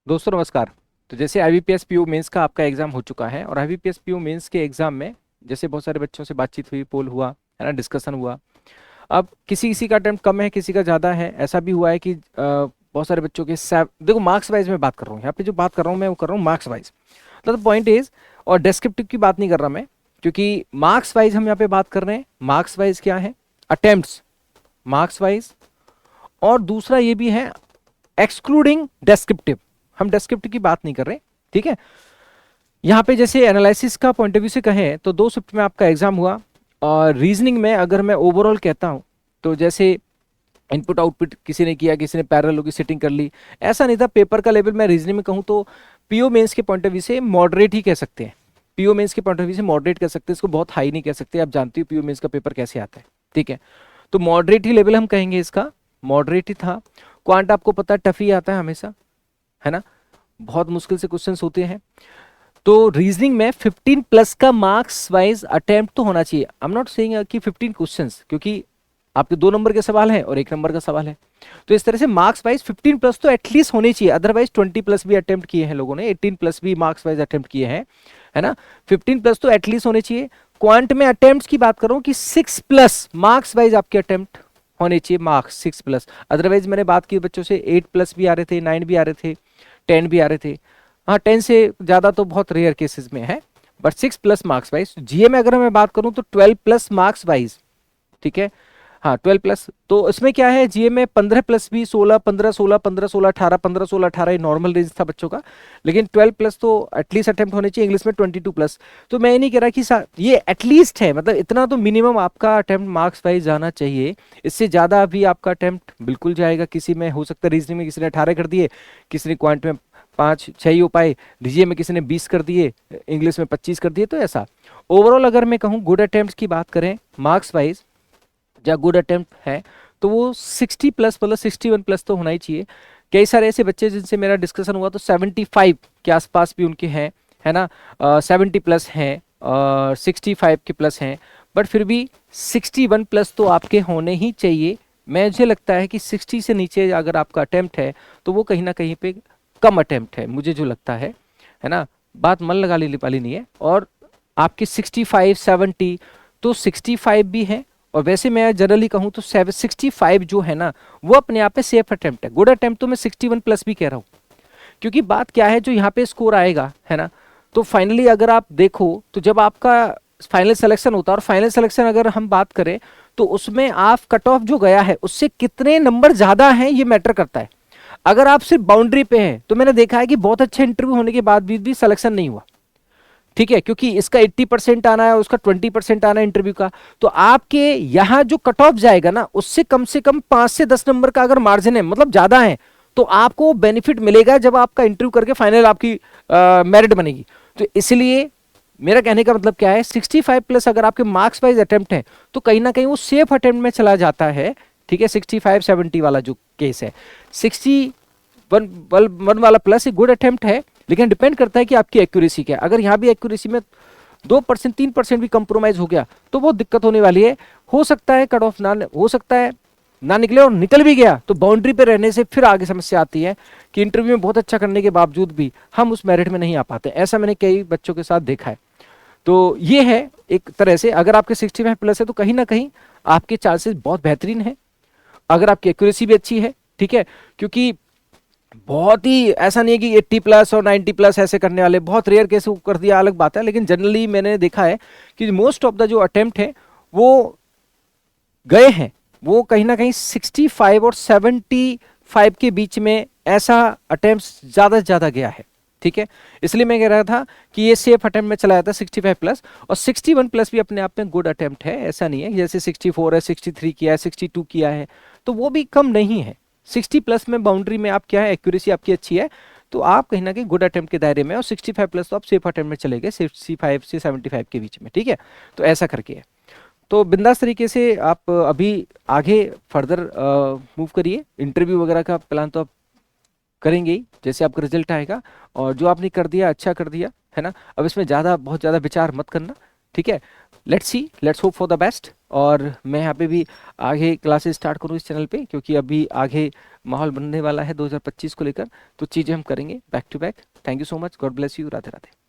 दोस्तों नमस्कार। तो जैसे आईबीपीएस पीओ मेंस का आपका एग्जाम हो चुका है और आईबीपीएस पीओ मेंस के एग्जाम में जैसे बहुत सारे बच्चों से बातचीत हुई, पोल हुआ है ना, डिस्कशन हुआ। अब किसी किसी का अटेम्प्ट कम है, किसी का ज़्यादा है। ऐसा भी हुआ है कि बहुत सारे बच्चों के देखो मार्क्स वाइज में बात कर रहा हूँ, यहाँ पे जो बात कर रहा हूँ मैं वो कर रहा हूँ मार्क्स वाइज। मतलब पॉइंट इज, और डेस्क्रिप्टिव की बात नहीं कर रहा मैं, क्योंकि मार्क्स वाइज हम यहाँ पे बात कर रहे हैं। मार्क्स वाइज क्या है? Attempts marks wise. और दूसरा ये भी है एक्सक्लूडिंग डेस्क्रिप्टिव, हम डेस्क्रिप्टिव की बात नहीं कर रहे। ठीक है, यहाँ पे जैसे एनालिसिस का पॉइंट ऑफ व्यू से कहें तो 2 शिफ्ट में आपका एग्जाम हुआ। और रीजनिंग में अगर मैं ओवरऑल कहता हूँ तो जैसे इनपुट आउटपुट किसी ने किया, किसी ने पैरेलल की सेटिंग कर ली, ऐसा नहीं था। पेपर का लेवल मैं रीजनिंग में कहूँ तो पीओ मेंस के पॉइंट ऑफ व्यू से मॉडरेट ही कह सकते हैं। पीओ मेंस के पॉइंट ऑफ व्यू से मॉडरेट कह सकते हैं, इसको बहुत हाई नहीं कह सकते। आप जानते हो पीओ मेंस का पेपर कैसे आता है। ठीक है, तो मॉडरेट ही लेवल हम कहेंगे इसका, मॉडरेट ही था। क्वांट आपको पता है टफ ही आता है हमेशा, है ना, बहुत मुश्किल से क्वेश्चंस होते हैं। तो रीजनिंग में 15 प्लस का मार्क्स वाइज अटेम्प्ट तो होना चाहिए। आई एम नॉट सेइंग कि 15 क्वेश्चंस, क्योंकि आपके 2 नंबर के सवाल हैं और 1 नंबर का सवाल है। तो इस तरह से मार्क्स वाइज 15 प्लस तो एटलीस्ट होने चाहिए। अदरवाइज 20 प्लस भी अटेम्प्ट किए हैं लोगों ने, 18 प्लस भी मार्क्स वाइज अटेम्प्ट किए हैं, है ना। 15 प्लस तो एटलीस्ट होने चाहिए। क्वांट में अटेम्प्ट की बात करूं कि 6 प्लस मार्क्स वाइज आपके अटेम्प्ट होने चाहिए, मार्क्स 6 प्लस। अदरवाइज मैंने बात की बच्चों से 8 प्लस भी आ रहे थे, 9 भी आ रहे थे, 10 भी आ रहे थे। हाँ, 10 से ज़्यादा तो बहुत रेयर केसेस में है, बट 6 प्लस मार्क्स वाइज। जीए में अगर मैं बात करूँ तो 12 प्लस मार्क्स वाइज। ठीक है, हाँ 12 प्लस। तो इसमें क्या है, जीए में 15 प्लस भी, 16 15 16 15 16 18 15 16 18 ये नॉर्मल रेंज था बच्चों का। लेकिन 12 प्लस तो एटलीस्ट अटेम्प्ट होने चाहिए। इंग्लिश में 22 प्लस। तो मैं ये नहीं कह रहा कि ये एटलीस्ट है, मतलब इतना तो मिनिमम आपका अटेम्प्ट मार्क्स वाइज जाना चाहिए। इससे ज़्यादा भी आपका अटेम्प्ट बिल्कुल जाएगा। किसी में हो सकता है रीजनिंग में किसी ने 18 कर दिए, किसी ने क्वांट में 5 6 ही हो पाए, डीजीए में किसी ने 20 कर दिए, इंग्लिश में 25 कर दिए। तो ऐसा ओवरऑल अगर मैं कहूँ गुड अटेम्प्ट की बात करें मार्क्स वाइज, या गुड अटेम्प्ट है, तो वो 60 प्लस मतलब 61 प्लस तो होना ही चाहिए। कई सारे ऐसे बच्चे जिनसे मेरा डिस्कशन हुआ तो 75 के आसपास भी उनके हैं, है ना। 70 प्लस हैं, 65 के प्लस हैं, बट फिर भी 61 प्लस तो आपके होने ही चाहिए। मुझे लगता है कि 60 से नीचे अगर आपका अटेम्प्ट है तो वो कहीं ना कहीं पे कम अटेम्प्ट है, मुझे जो लगता है ना। बात मन लगा ली वाली नहीं है। और आपके 65 70, तो 65 भी है। और वैसे मैं जनरली कहूँ तो 65 जो है ना, वो अपने आप में सेफ अटेम्प्ट है। गुड अटेम्प्ट तो मैं 61 प्लस भी कह रहा हूँ, क्योंकि बात क्या है, जो यहाँ पे स्कोर आएगा, है ना, तो फाइनली अगर आप देखो तो जब आपका फाइनल सिलेक्शन होता है, और फाइनल सिलेक्शन अगर हम बात करें तो उसमें आप कट ऑफ जो गया है उससे कितने नंबर ज्यादा हैं ये मैटर करता है। अगर आप सिर्फ बाउंड्री पे हैं तो मैंने देखा है कि बहुत अच्छे इंटरव्यू होने के बाद भी सिलेक्शन नहीं हुआ। ठीक है, क्योंकि इसका 80% आना है, उसका 20% आना है इंटरव्यू का। तो आपके यहाँ जो कट ऑफ जाएगा ना, उससे कम 5 से 10 नंबर का अगर मार्जिन है, मतलब ज्यादा है, तो आपको बेनिफिट मिलेगा जब आपका इंटरव्यू करके फाइनल आपकी मेरिट बनेगी। तो इसलिए मेरा कहने का मतलब क्या है, 65 प्लस अगर आपके मार्क्स वाइज अटेम्प्ट है तो कहीं ना कहीं वो सेफ अटेम्प्ट में चला जाता है। ठीक है, 65 70 वाला जो केस है, 61 वाला प्लस गुड अटेम्प्ट है। लेकिन डिपेंड करता है कि आपकी एक्यूरेसी क्या है। अगर यहाँ भी एक्यूरेसी में 2% 3% भी कंप्रोमाइज हो गया तो बहुत दिक्कत होने वाली है। हो सकता है कट ऑफ ना, हो सकता है ना निकले, और निकल भी गया तो बाउंड्री पे रहने से फिर आगे समस्या आती है कि इंटरव्यू में बहुत अच्छा करने के बावजूद भी हम उस मेरिट में नहीं आ पाते। ऐसा मैंने कई बच्चों के साथ देखा है। तो ये है एक तरह से, अगर आपके 65 प्लस है तो कहीं ना कहीं आपके चांसेस बहुत बेहतरीन है, अगर आपकी एक्यूरेसी भी अच्छी है। ठीक है, क्योंकि बहुत ही ऐसा नहीं है कि 80 प्लस और 90 प्लस ऐसे करने वाले, बहुत रेयर केस कर दिया अलग बात है। लेकिन जनरली मैंने देखा है कि मोस्ट ऑफ द जो अटेम्प्ट है वो गए हैं, वो कहीं ना कहीं 65 और 75 के बीच में ऐसा अटेम्प्ट ज्यादा से ज्यादा गया है। ठीक है, इसलिए मैं कह रहा था कि ये सेफ अटेम्प्ट में चला जाता है 65 प्लस। और 61 प्लस भी अपने आप में गुड अटेम्प्ट है, ऐसा नहीं है। जैसे 64 है, 63 किया है, 62 किया है, तो वो भी कम नहीं है। 60 प्लस में बाउंड्री में आप क्या है, एक्यूरेसी आपकी अच्छी है, तो आप कहीं ना कहीं गुड अटेम्प्ट के दायरे में। और 65 प्लस तो आप सेफ अटेम्प्ट में चले गए 65 से 75 के बीच में। ठीक है, तो ऐसा करके है। तो बिंदास तरीके से आप अभी आगे फर्दर मूव करिए। इंटरव्यू वगैरह का प्लान तो आप करेंगे ही जैसे आपका रिजल्ट आएगा। और जो आपने कर दिया अच्छा कर दिया, है ना। अब इसमें ज़्यादा बहुत ज़्यादा विचार मत करना, ठीक है, let's see, let's hope for the best. और मैं यहाँ पे भी आगे क्लासेस स्टार्ट करूँ इस चैनल पे, क्योंकि अभी आगे माहौल बनने वाला है 2025 को लेकर, तो चीज़ें हम करेंगे back to back. Thank you so much, God bless you, Radhe Radhe.